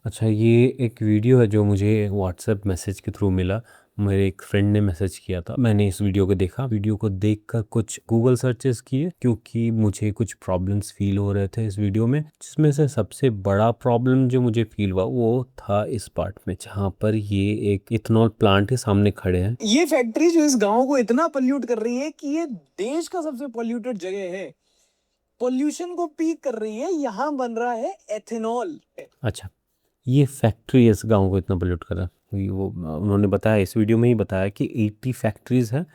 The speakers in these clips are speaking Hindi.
अच्छा, ये एक वीडियो है जो मुझे व्हाट्सएप मैसेज के थ्रू मिला। मेरे एक फ्रेंड ने मैसेज किया था। मैंने इस वीडियो को देखा। वीडियो को देखकर कुछ गूगल सर्चेस किए क्योंकि मुझे कुछ प्रॉब्लम्स फील हो रहे थे इस वीडियो में, जिसमें से सबसे बड़ा प्रॉब्लम जो मुझे फील हुआ वो था इस पार्ट में, जहाँ पर ये एक इथेनॉल प्लांट के सामने खड़े हैं। ये फैक्ट्री जो इस गांव को इतना पोल्यूट कर रही है कि ये देश का सबसे पोल्यूटेड जगह है। पोल्यूशन को पीक कर रही है। यहाँ बन रहा है एथेनॉल। अच्छा, ये फैक्ट्री इस गांव को इतना पोल्यूट कर रहा है। वो उन्होंने बताया, इस वीडियो में ही बताया कि 80 फैक्ट्रीज हैं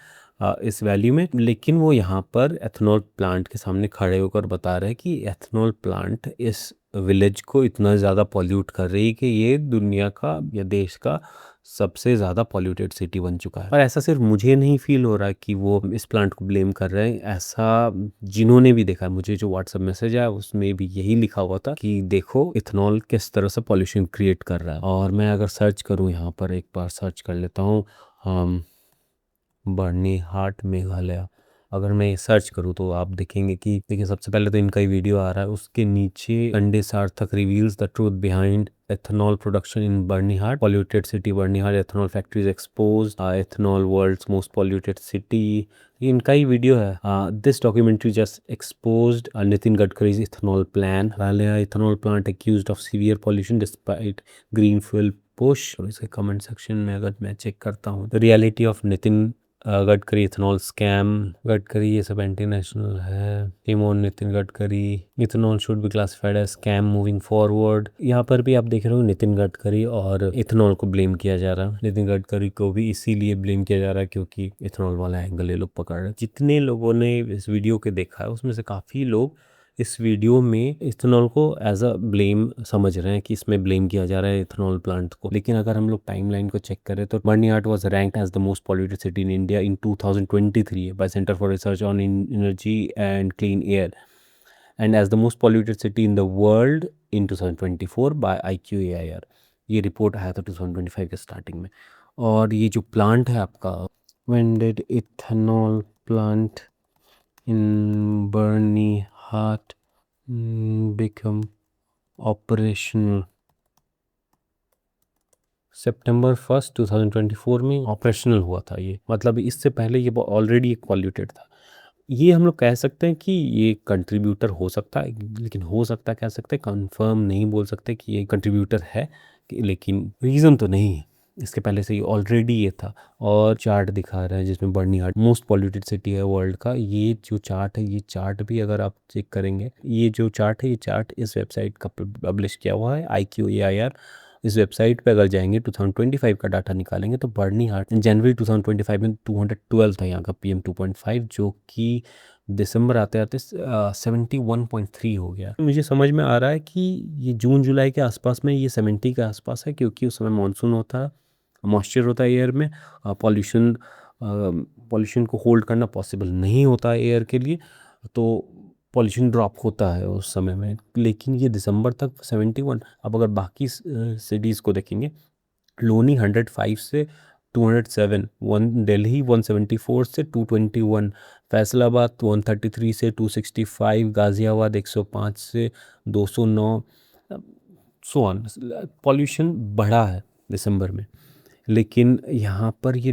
इस वैली में, लेकिन वो यहाँ पर एथेनॉल प्लांट के सामने खड़े होकर बता रहे हैं कि एथेनॉल प्लांट इस विलेज को इतना ज़्यादा पॉल्यूट कर रही है कि ये दुनिया का या देश का सबसे ज़्यादा पॉल्यूटेड सिटी बन चुका है। और ऐसा सिर्फ मुझे नहीं फील हो रहा कि वो इस प्लांट को ब्लेम कर रहे हैं, ऐसा जिन्होंने भी देखा, मुझे जो व्हाट्सएप मैसेज आया उसमें भी यही लिखा हुआ था कि देखो इथेनॉल किस तरह से पॉल्यूशन क्रिएट कर रहा है। और मैं अगर सर्च करूँ, यहाँ पर एक बार सर्च कर लेता हूँ, बर्नी हाट मेघालय। अगर मैं ये सर्च करूँ तो आप देखेंगे कि देखिए, सबसे पहले तो इनका ही वीडियो आ रहा है। उसके नीचे कंडे सार्थक reveals the truth behind ethanol production in Bernihart, polluted city Bernihart, ethanol factories exposed, ethanol world's most polluted city। ये इनका ही वीडियो है। This documentary just exposed Nitin Gadkari's ethanol plan, Himalaya ethanol plant accused of severe pollution despite green fuel push। और इसके कमेंट सेक्शन में अगर मैं चेक करता हूँ, the reality of Nitin Gadkari ethanol scam. Gadkari ये सब एंटी नेशनल है। टिमोन Nitin Gadkari, ethanol should be classified as scam moving forward. यहाँ पर भी आप देख रहे हो नितिन गडकरी और इथेनॉल को ब्लेम किया जा रहा है। नितिन गडकरी को भी इसीलिए ब्लेम किया जा रहा है क्योंकि इथेनॉल वाला एंगल ये लोग पकड़ रहे हैं। जितने लोगों ने इस वीडियो के देखा है उसमें से काफ़ी लोग इस वीडियो में इथेनॉल को एज अ ब्लेम समझ रहे हैं कि इसमें ब्लेम किया जा रहा है इथेनॉल प्लांट को। लेकिन अगर हम लोग टाइमलाइन को चेक करें तो Byrnihat was ranked as the most polluted city in India in 2023 by Centre for Research on Energy and Clean Air, and as the most polluted city in the world in 2024 by IQAIR। ये रिपोर्ट आया था 2025 के स्टार्टिंग में। और ये जो प्लांट है आपका, when did ethanol plant in Byrnihat become operational? सितंबर 1 2024 में ऑपरेशनल हुआ था ये। मतलब इससे पहले ये ऑलरेडी एक पॉल्यूटेड था। ये हम लोग कह सकते हैं कि ये कंट्रीब्यूटर हो सकता है, लेकिन हो सकता कह सकते हैं, कंफर्म नहीं बोल सकते कि ये कंट्रीब्यूटर है, लेकिन रीज़न तो नहीं है। इसके पहले से ही ऑलरेडी ये था। और चार्ट दिखा रहा है जिसमें बर्निहाट मोस्ट पॉल्यूटेड सिटी है वर्ल्ड का। ये जो चार्ट है, ये चार्ट भी अगर आप चेक करेंगे, ये जो चार्ट है, ये चार्ट इस वेबसाइट का पब्लिश किया हुआ है, IQAIR। इस वेबसाइट पे अगर जाएंगे 2025 का डाटा निकालेंगे तो बर्निहाट जनवरी 2025 में 212 था यहाँ का PM 2.5, जो कि दिसंबर आते आते 71.3 हो गया। मुझे समझ में आ रहा है कि ये जून जुलाई के आसपास में ये 70 के आसपास है, क्योंकि उस समय मानसून होता है, मॉइस्चर होता है एयर में, पॉल्यूशन को होल्ड करना पॉसिबल नहीं होता है एयर के लिए, तो पॉल्यूशन ड्रॉप होता है उस समय में। लेकिन ये दिसंबर तक 71। अब अगर बाकी सिटीज़ को देखेंगे, लोनी 105 से 207, दिल्ली 174 से 221, फैसलाबाद 133 से 265, गाज़ियाबाद 105 से 209, सो ऑन। पॉल्यूशन बढ़ा है दिसंबर में। लेकिन यहाँ पर ये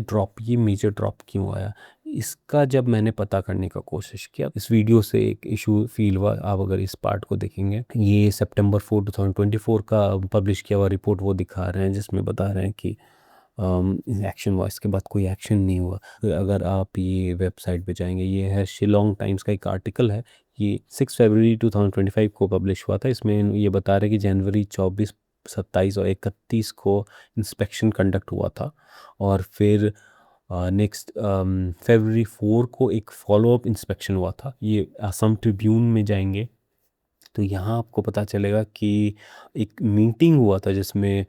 मेजर ड्रॉप क्यों आया, इसका जब मैंने पता करने का कोशिश किया, इस वीडियो से एक इशू फील हुआ। आप अगर इस पार्ट को देखेंगे, ये सितंबर 4 2024 का पब्लिश किया हुआ रिपोर्ट वो दिखा रहे हैं, जिसमें बता रहे हैं कि एक्शन हुआ, इसके बाद कोई एक्शन नहीं हुआ। अगर आप ये वेबसाइट पे जाएंगे, ये है शिलोंग टाइम्स का एक आर्टिकल है, ये 6 फरवरी 2025 को पब्लिश हुआ था। इसमें ये बता रहे हैं कि जनवरी 24, 27 और 31 को इंस्पेक्शन कंडक्ट हुआ था, और फिर नेक्स्ट फरवरी 4 को एक फॉलोअप इंस्पेक्शन हुआ था। ये असम ट्रिब्यून में जाएंगे तो यहाँ आपको पता चलेगा कि एक मीटिंग हुआ था जिसमें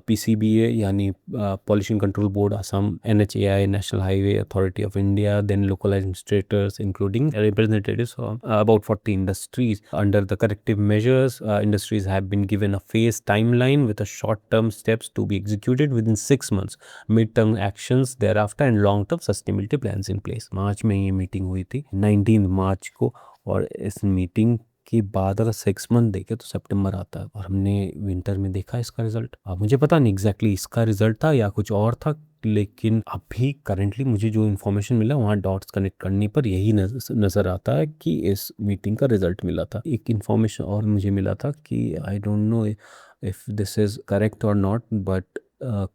PCBA यानी pollution control board Assam, NHAI National Highway Authority of India, then local administrators including representatives about 40 industries. Under the corrective measures, industries have been given a phase timeline with a short-term steps to be executed within 6 months, mid-term actions thereafter and long-term sustainability plans in place. मार्च में ये मीटिंग हुई थी, 19 मार्च को, और इस मीटिंग उसके बाद अगर 6 मंथ देखे तो सितंबर आता है, और हमने विंटर में देखा इसका रिजल्ट। अब मुझे पता नहीं एग्जैक्टली इसका रिजल्ट था या कुछ और था, लेकिन अभी करंटली मुझे जो इन्फॉर्मेशन मिला वहाँ डॉट्स कनेक्ट करने पर यही नज़र आता है कि इस मीटिंग का रिजल्ट मिला था। एक इन्फॉर्मेशन और मुझे मिला था कि I don't know if this is correct और नॉट, बट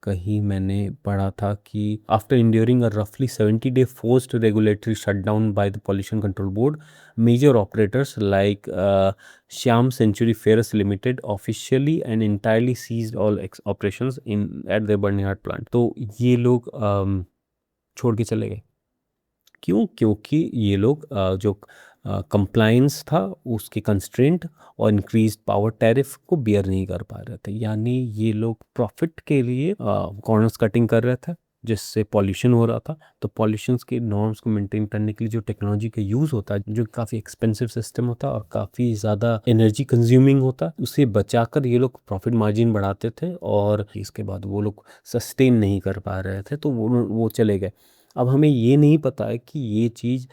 कहीं मैंने पढ़ा था कि आफ्टर इंड्योरिंग अ रफली 70-day forced regulatory shutdown by the pollution control board, major operators like Shyam Century Ferrous Limited officially and entirely ceased all operations in at the Byrnihat plant. तो ये लोग छोड़ के चले गए। क्यों? क्योंकि ये लोग जो कंप्लायंस था उसके कंस्ट्रेंट और इंक्रीज पावर टैरिफ को बियर नहीं कर पा रहे थे, यानी ये लोग प्रॉफिट के लिए कॉर्नर्स कटिंग कर रहे थे, जिससे पॉल्यूशन हो रहा था। तो पॉल्यूशंस के नॉर्म्स को मेंटेन करने के लिए जो टेक्नोलॉजी का यूज़ होता है, जो काफ़ी एक्सपेंसिव सिस्टम होता है और काफ़ी ज़्यादा एनर्जी कंज्यूमिंग होता है, उसे बचाकर ये लोग प्रॉफिट मार्जिन बढ़ाते थे, और इसके बाद वो लोग सस्टेन नहीं कर पा रहे थे तो वो चले गए। अब हमें ये नहीं पता है कि ये चीज़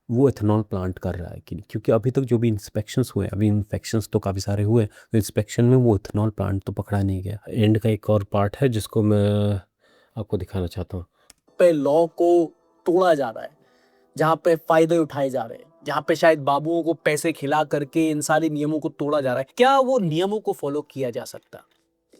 वो एथेनॉल प्लांट कर रहा है कि नहीं, क्योंकि अभी तक जो भी इंस्पेक्शंस हुए, अभी इंस्पेक्शंस तो काफ़ी सारे हुए, तो इंस्पेक्शन में वो एथेनॉल प्लांट तो पकड़ा नहीं गया। एंड का एक और पार्ट है जिसको मैं आपको दिखाना चाहता हूँ। पे लॉ को तोड़ा जा रहा है, जहाँ पे फायदे उठाए जा रहे हैं, जहाँ पे शायद बाबुओं को पैसे खिला करके इन सारे नियमों को तोड़ा जा रहा है। क्या वो नियमों को फॉलो किया जा सकता?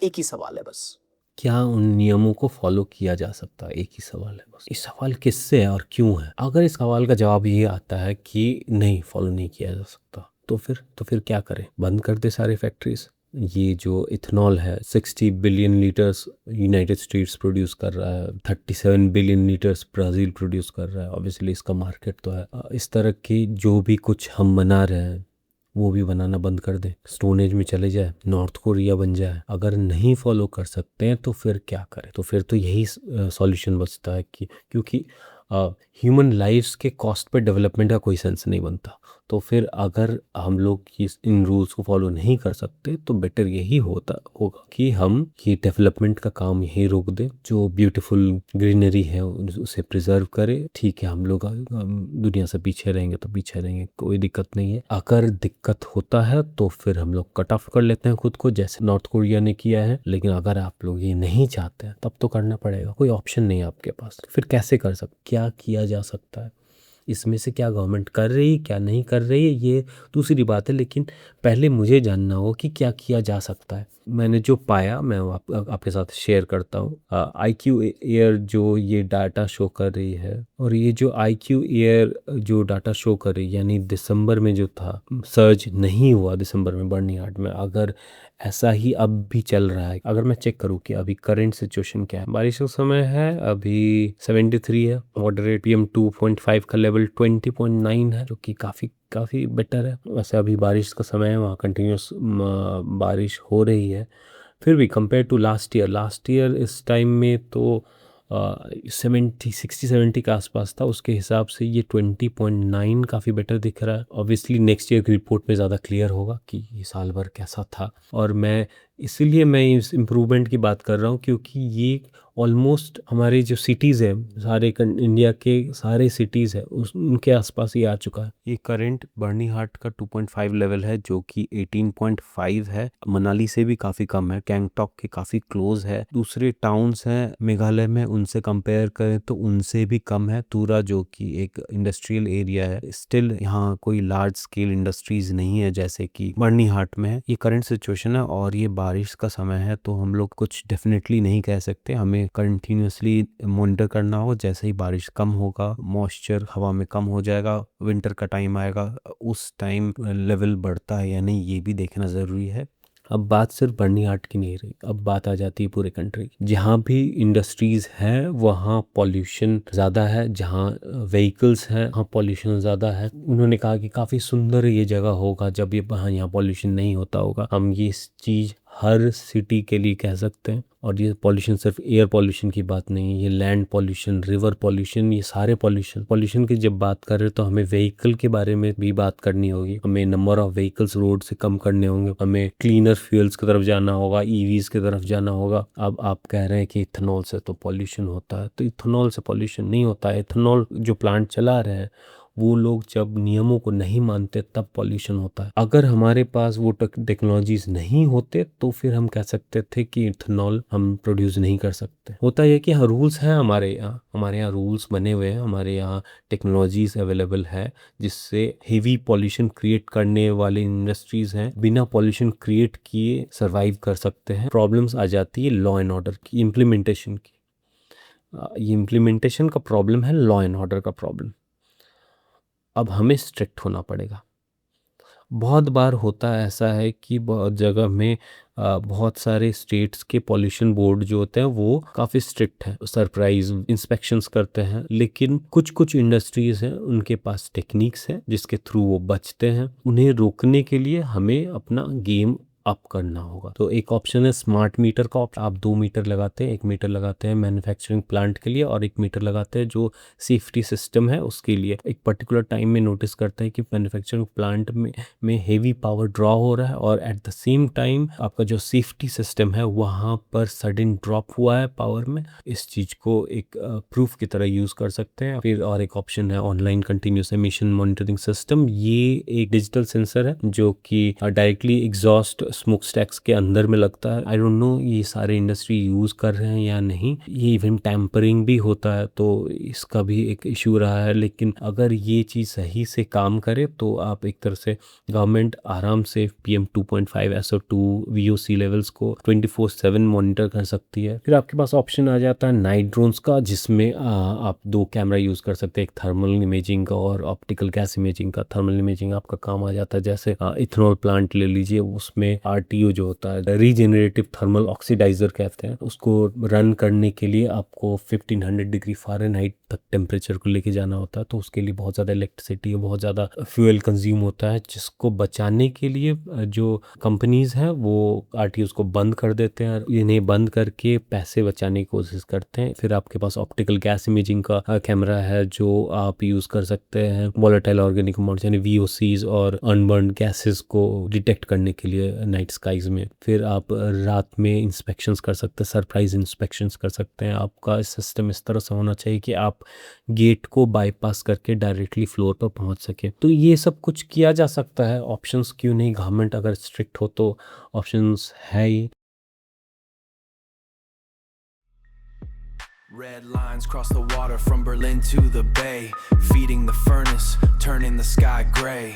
एक ही सवाल है बस। क्या उन नियमों को फॉलो किया जा सकता है? एक ही सवाल है बस। इस सवाल किससे है और क्यों है? अगर इस सवाल का जवाब ये आता है कि नहीं, फॉलो नहीं किया जा सकता, तो फिर क्या करें? बंद कर दे सारे फैक्ट्रीज। ये जो इथेनॉल है 60 billion litres United states produce कर रहा है, 37 बिलियन लीटर्स ब्राज़ील प्रोड्यूस कर रहा है। ऑब्वियसली इसका मार्केट तो है। इस तरह की जो भी कुछ हम बना रहे हैं वो भी बनाना बंद कर दें, स्टोन एज में चले जाए, नॉर्थ कोरिया बन जाए। अगर नहीं फॉलो कर सकते हैं तो फिर क्या करें? तो फिर तो यही सॉल्यूशन बचता है कि क्योंकि ह्यूमन लाइफ्स के कॉस्ट पे डेवलपमेंट का कोई सेंस नहीं बनता। तो फिर अगर हम लोग इन रूल्स को फॉलो नहीं कर सकते तो बेटर यही होगा कि हम ये डेवलपमेंट का काम यही रोक दें। जो ब्यूटीफुल ग्रीनरी है उसे प्रिजर्व करें। ठीक है, हम लोग दुनिया से पीछे रहेंगे तो पीछे रहेंगे, कोई दिक्कत नहीं है। अगर दिक्कत होता है तो फिर हम लोग कट ऑफ कर लेते हैं खुद को, जैसे नॉर्थ कोरिया ने किया है। लेकिन अगर आप लोग ये नहीं चाहते हैं तब तो करना पड़ेगा, कोई ऑप्शन नहीं है आपके पास। फिर कैसे कर सकते? क्या किया जा सकता है? इसमें से क्या गवर्नमेंट कर रही है, क्या नहीं कर रही है, ये दूसरी बात है, लेकिन पहले मुझे जानना हो कि क्या किया जा सकता है। मैंने जो पाया मैं आपके साथ शेयर करता हूँ। IQ एयर जो ये डाटा शो कर रही है, और ये जो IQ एयर जो डाटा शो कर रही है, यानी दिसंबर में जो था सर्ज नहीं हुआ दिसंबर में बर्निहाट में, अगर ऐसा ही अब भी चल रहा है, अगर मैं चेक करूँ कि अभी करंट सिचुएशन क्या है। बारिश का समय है, अभी 73 है, मॉडरेट PM 2.5 का लेवल 20.9 है, जो कि काफ़ी बेटर है। वैसे अभी बारिश का समय है, वहाँ कंटिन्यूस बारिश हो रही है। फिर भी कंपेयर टू लास्ट ईयर इस टाइम में तो 60-70 के आसपास था, उसके हिसाब से ये 20.9 काफ़ी बेटर दिख रहा है। ऑब्वियसली नेक्स्ट ईयर की रिपोर्ट में ज़्यादा क्लियर होगा कि ये साल भर कैसा था, और इसीलिए मैं इस इम्प्रूवमेंट की बात कर रहा हूँ क्योंकि ये ऑलमोस्ट हमारे जो सिटीज़ हैं, सारे इंडिया के सारे सिटीज़ है उनके आसपास ये आ चुका है। ये करंट बर्निहाट का 2.5 लेवल है, जो कि 18.5 है, मनाली से भी काफ़ी कम है, गैंगटॉक के काफ़ी क्लोज है। दूसरे टाउन्स हैं मेघालय में, उनसे कंपेयर करें तो उनसे भी कम है। तुरा जो कि एक इंडस्ट्रियल एरिया है, स्टिल यहाँ कोई लार्ज स्केल इंडस्ट्रीज नहीं है जैसे कि बर्निहाट में है। ये करंट सिचुएशन है, और ये बारिश का समय है, तो हम लोग कुछ डेफिनेटली नहीं कह सकते। हमें कंटिन्यूसली मॉनिटर करना होगा। जैसे ही बारिश कम होगा, मॉइस्चर हवा में कम हो जाएगा, विंटर का टाइम आएगा, उस टाइम लेवल बढ़ता है या नहीं ये भी देखना ज़रूरी है। अब बात सिर्फ बर्निहाट की नहीं रही, अब बात आ जाती है पूरे कंट्री। जहाँ भी इंडस्ट्रीज़ हैं वहाँ पॉल्यूशन ज़्यादा है, जहाँ व्हीकल्स हैं वहाँ पॉल्यूशन ज़्यादा है। उन्होंने कहा कि काफ़ी सुंदर ये जगह होगा जब यहाँ पॉल्यूशन नहीं होता होगा। हम ये चीज़ हर सिटी के लिए कह सकते हैं। और ये पॉल्यूशन सिर्फ एयर पॉल्यूशन की बात नहीं है, ये लैंड पॉल्यूशन, रिवर पॉल्यूशन, ये सारे पॉल्यूशन की जब बात कर रहे तो हमें व्हीकल के बारे में भी बात करनी होगी। हमें नंबर ऑफ व्हीकल्स रोड से कम करने होंगे, हमें क्लीनर फ्यूल्स की तरफ जाना होगा, EVs की तरफ जाना होगा। अब आप कह रहे हैं कि इथेनॉल से तो पॉल्यूशन होता है, तो इथेनॉल से पॉल्यूशन नहीं होता है। इथेनॉल जो प्लांट चला रहे हैं वो लोग जब नियमों को नहीं मानते तब पॉल्यूशन होता है। अगर हमारे पास वो टेक्नोलॉजीज नहीं होते तो फिर हम कह सकते थे कि इथेनॉल हम प्रोड्यूस नहीं कर सकते। होता है कि हाँ रूल्स हैं हमारे यहाँ रूल्स बने हुए हैं, हमारे यहाँ टेक्नोलॉजीज अवेलेबल है जिससे हेवी पॉल्यूशन क्रिएट करने वाले इंडस्ट्रीज हैं बिना पॉल्यूशन क्रिएट किए सरवाइव कर सकते हैं। प्रॉब्लम्स आ जाती है लॉ एंड ऑर्डर की, इम्प्लीमेंटेशन की। ये इम्प्लीमेंटेशन का प्रॉब्लम है, लॉ एंड ऑर्डर का प्रॉब्लम। अब हमें स्ट्रिक्ट होना पड़ेगा। बहुत बार होता है ऐसा है कि बहुत जगह में बहुत सारे स्टेट्स के पॉल्यूशन बोर्ड जो होते हैं वो काफ़ी स्ट्रिक्ट हैं, सरप्राइज इंस्पेक्शंस करते हैं, लेकिन कुछ कुछ इंडस्ट्रीज़ हैं उनके पास टेक्निक्स हैं जिसके थ्रू वो बचते हैं। उन्हें रोकने के लिए हमें अपना गेम अप करना होगा। तो एक ऑप्शन है स्मार्ट मीटर का ऑप्शन। आप 2 मीटर लगाते हैं, 1 मीटर लगाते हैं मैन्युफैक्चरिंग प्लांट के लिए और 1 मीटर लगाते हैं जो सेफ्टी सिस्टम है उसके लिए। एक पर्टिकुलर टाइम में नोटिस करते हैं कि मैन्युफैक्चरिंग प्लांट में हेवी पावर ड्रॉ हो रहा है और एट द सेम टाइम आपका जो सेफ्टी सिस्टम है वहाँ पर सडन ड्रॉप हुआ है पावर में। इस चीज़ को एक प्रूफ की तरह यूज़ कर सकते हैं। फिर और एक ऑप्शन है online continuous emission monitoring system. ये एक डिजिटल सेंसर है जो कि डायरेक्टली एग्जॉस्ट स्मोक स्टैक्स के अंदर में लगता है। आई डोंट नो ये सारे इंडस्ट्री यूज़ कर रहे हैं या नहीं। ये इवन टैम्परिंग भी होता है तो इसका भी एक इशू रहा है, लेकिन अगर ये चीज़ सही से काम करे तो आप एक तरह से गवर्नमेंट आराम से PM 2.5 SO2 VOC लेवल्स को 24/7 मॉनिटर कर सकती है। फिर आपके पास ऑप्शन आ जाता है नाइट ड्रोन्स का, जिसमें आप 2 कैमरा यूज़ कर सकते हैं, एक थर्मल इमेजिंग का और ऑप्टिकल गैस इमेजिंग का। थर्मल इमेजिंग आपका काम आ जाता है जैसे इथेनॉल प्लांट ले लीजिए, उसमें RTO जो होता है रीजेनरेटिव थर्मल ऑक्सीडाइजर कहते हैं, उसको रन करने के लिए आपको 1500 डिग्री फ़ारेनहाइट तक टेम्परेचर को लेके जाना होता है। तो उसके लिए बहुत ज़्यादा इलेक्ट्रिसिटी, बहुत ज़्यादा फ्यूल कंज्यूम होता है, जिसको बचाने के लिए जो कंपनीज़ हैं वो RTOs को बंद कर देते हैं। इन्हें बंद करके पैसे बचाने की कोशिश करते हैं। फिर आपके पास ऑप्टिकल गैस इमेजिंग का कैमरा है जो आप यूज़ कर सकते हैं वॉलेटाइल ऑर्गेनिक कंपाउंड्स यानी VOCs और अनबर्न गैसेस को डिटेक्ट करने के लिए नाइट स्काइज में। फिर आप रात में इंस्पेक्शंस कर सकते हैं, सरप्राइज इंस्पेक्शंस कर सकते हैं। आपका सिस्टम इस तरह से होना चाहिए कि आप गेट को बाईपास करके डायरेक्टली फ्लोर पर पहुंच सके। तो ये सब कुछ किया जा सकता है। ऑप्शंस क्यों नहीं, गवर्नमेंट अगर स्ट्रिक्ट हो तो ऑप्शंस है ही। Red lines cross the water from Berlin to the Bay, feeding the furnace, turning the sky gray.